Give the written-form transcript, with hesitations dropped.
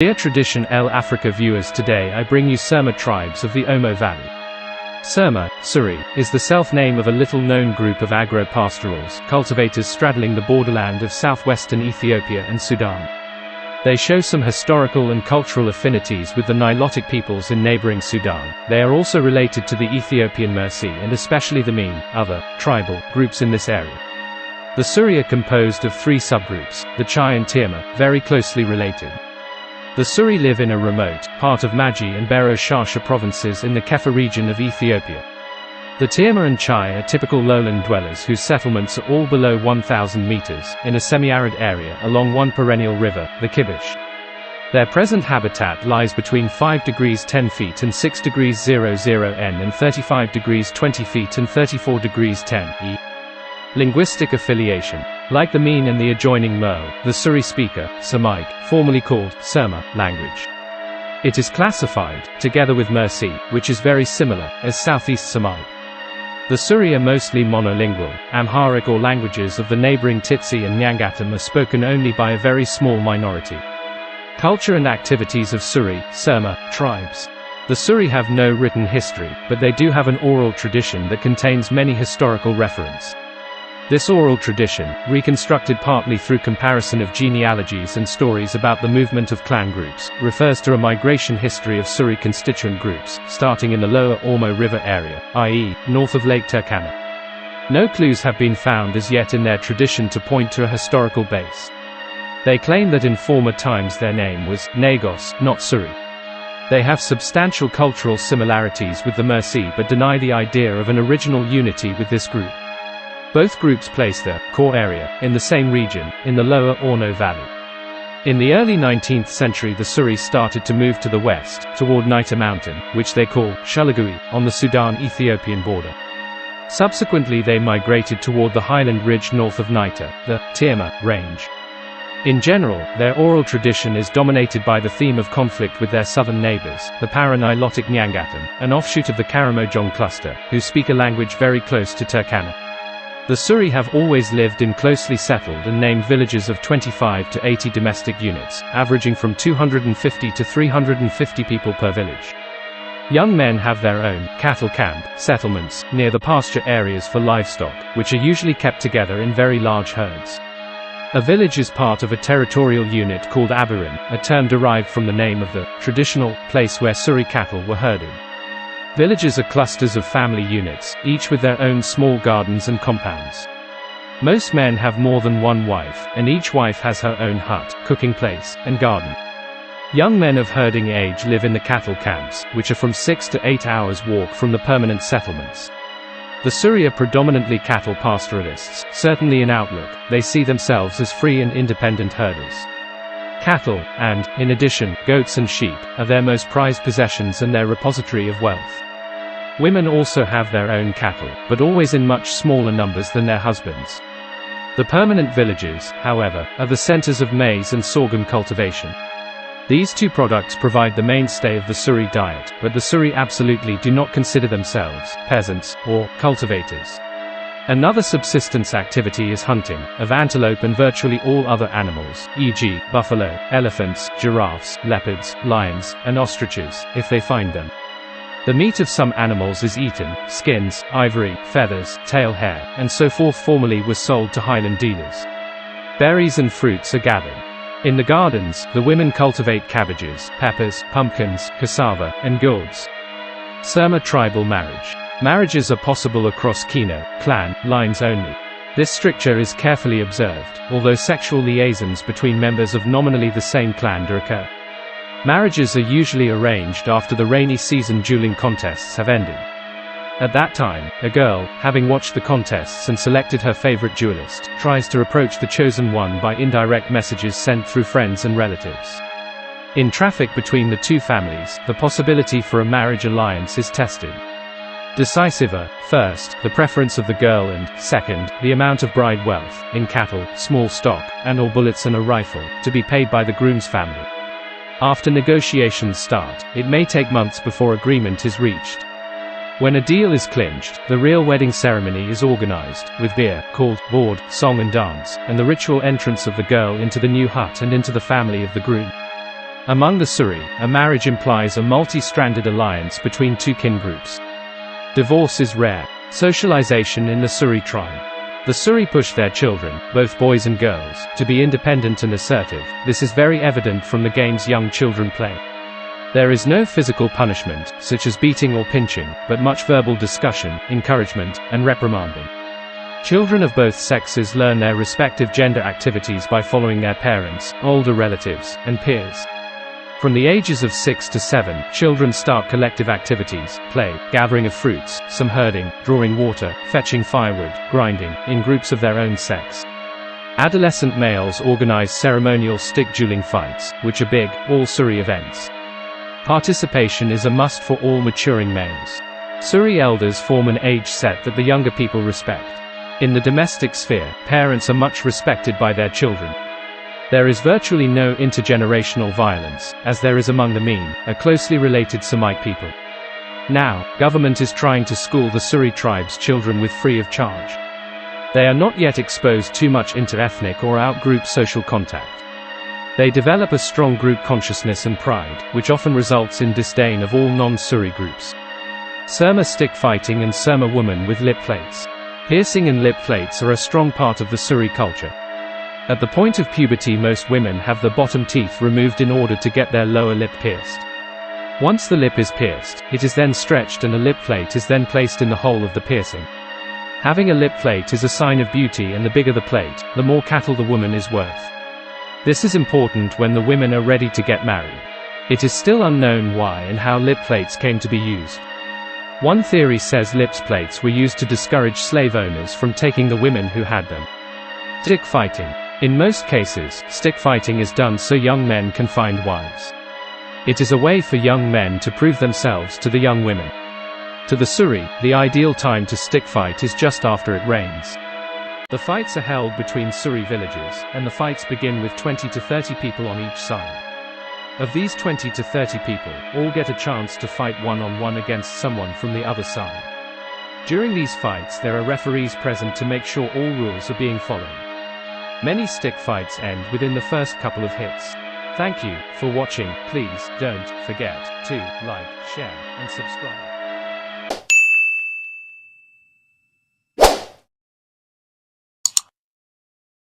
Dear Tradition El Africa viewers, today I bring you Surma tribes of the Omo Valley. Surma, Suri, is the self-name of a little-known group of agro-pastorals, cultivators straddling the borderland of southwestern Ethiopia and Sudan. They show some historical and cultural affinities with the Nilotic peoples in neighboring Sudan. They are also related to the Ethiopian Mercy and especially the Mene, other, tribal, groups in this area. The Suri are composed of three subgroups, the Chai and Tirma, very closely related. The Suri live in a remote part of Magi and Bero Shasha provinces in the Kefa region of Ethiopia. The Tirma and Chai are typical lowland dwellers whose settlements are all below 1,000 meters, in a semi-arid area along one perennial river, the Kibish. Their present habitat lies between 5 degrees 10 feet and 6 degrees 00 N and 35 degrees 20 feet and 34 degrees 10 E. Linguistic affiliation. Like the Mene and the adjoining Merle, the Suri speaker, Semitic, formerly called Surma, language. It is classified, together with Mercy, which is very similar, as Southeast Semitic. The Suri are mostly monolingual. Amharic or languages of the neighboring Tutsi and Nyangatam are spoken only by a very small minority. Culture and activities of Suri, Surma, tribes. The Suri have no written history, but they do have an oral tradition that contains many historical references. This oral tradition, reconstructed partly through comparison of genealogies and stories about the movement of clan groups, refers to a migration history of Suri constituent groups, starting in the lower Ormo River area, i.e., north of Lake Turkana. No clues have been found as yet in their tradition to point to a historical base. They claim that in former times their name was Nagos, not Suri. They have substantial cultural similarities with the Mercy but deny the idea of an original unity with this group. Both groups place their core area in the same region, in the lower Orno Valley. In the early 19th century the Suri started to move to the west, toward Nita Mountain, which they call Shulagui, on the Sudan-Ethiopian border. Subsequently they migrated toward the highland ridge north of Nita, the Tirma range. In general, their oral tradition is dominated by the theme of conflict with their southern neighbors, the Para-Nilotic Nyangatam, an offshoot of the Karamojong cluster, who speak a language very close to Turkana. The Suri have always lived in closely settled and named villages of 25 to 80 domestic units, averaging from 250 to 350 people per village. Young men have their own cattle camp settlements near the pasture areas for livestock, which are usually kept together in very large herds. A village is part of a territorial unit called Abirin, a term derived from the name of the traditional place where Suri cattle were herded. Villages are clusters of family units, each with their own small gardens and compounds. Most men have more than one wife, and each wife has her own hut, cooking place, and garden. Young men of herding age live in the cattle camps, which are from 6 to 8 hours walk from the permanent settlements. The Suri are predominantly cattle pastoralists. Certainly in outlook, they see themselves as free and independent herders. Cattle, and, in addition, goats and sheep, are their most prized possessions and their repository of wealth. Women also have their own cattle, but always in much smaller numbers than their husbands. The permanent villages, however, are the centers of maize and sorghum cultivation. These two products provide the mainstay of the Suri diet, but the Suri absolutely do not consider themselves peasants or cultivators. Another subsistence activity is hunting, of antelope and virtually all other animals, e.g., buffalo, elephants, giraffes, leopards, lions, and ostriches, if they find them. The meat of some animals is eaten, skins, ivory, feathers, tail hair, and so forth formerly was sold to highland dealers. Berries and fruits are gathered. In the gardens, the women cultivate cabbages, peppers, pumpkins, cassava, and gourds. Surma tribal marriage. Marriages are possible across Kino, clan, lines only. This stricture is carefully observed, although sexual liaisons between members of nominally the same clan do occur. Marriages are usually arranged after the rainy season dueling contests have ended. At that time, a girl, having watched the contests and selected her favorite duelist, tries to approach the chosen one by indirect messages sent through friends and relatives. In traffic between the two families, the possibility for a marriage alliance is tested. Decisive are, first, the preference of the girl and, second, the amount of bride wealth, in cattle, small stock, and/or bullets and a rifle, to be paid by the groom's family. After negotiations start, it may take months before agreement is reached. When a deal is clinched, the real wedding ceremony is organized, with beer, called board, song and dance, and the ritual entrance of the girl into the new hut and into the family of the groom. Among the Suri, a marriage implies a multi-stranded alliance between two kin groups. Divorce is rare. Socialization in the Suri tribe. The Suri push their children, both boys and girls, to be independent and assertive. This is very evident from the games young children play. There is no physical punishment, such as beating or pinching, but much verbal discussion, encouragement, and reprimanding. Children of both sexes learn their respective gender activities by following their parents, older relatives, and peers. From the ages of 6 to 7, children start collective activities, play, gathering of fruits, some herding, drawing water, fetching firewood, grinding, in groups of their own sex. Adolescent males organize ceremonial stick-dueling fights, which are big, all-Suri events. Participation is a must for all maturing males. Suri elders form an age set that the younger people respect. In the domestic sphere, parents are much respected by their children. There is virtually no intergenerational violence, as there is among the Min, a closely related Semite people. Now, government is trying to school the Suri tribe's children with free of charge. They are not yet exposed too much inter-ethnic or out-group social contact. They develop a strong group consciousness and pride, which often results in disdain of all non-Suri groups. Surma stick fighting and Surma woman with lip plates. Piercing and lip plates are a strong part of the Suri culture. At the point of puberty, most women have the bottom teeth removed in order to get their lower lip pierced. Once the lip is pierced, it is then stretched and a lip plate is then placed in the hole of the piercing. Having a lip plate is a sign of beauty, and the bigger the plate, the more cattle the woman is worth. This is important when the women are ready to get married. It is still unknown why and how lip plates came to be used. One theory says lip plates were used to discourage slave owners from taking the women who had them. Stick fighting. In most cases, stick fighting is done so young men can find wives. It is a way for young men to prove themselves to the young women. To the Suri, the ideal time to stick fight is just after it rains. The fights are held between Suri villages, and the fights begin with 20 to 30 people on each side. Of these 20 to 30 people, all get a chance to fight one-on-one against someone from the other side. During these fights, there are referees present to make sure all rules are being followed. Many stick fights end within the first couple of hits. Thank you for watching. Please don't forget to like, share, and subscribe.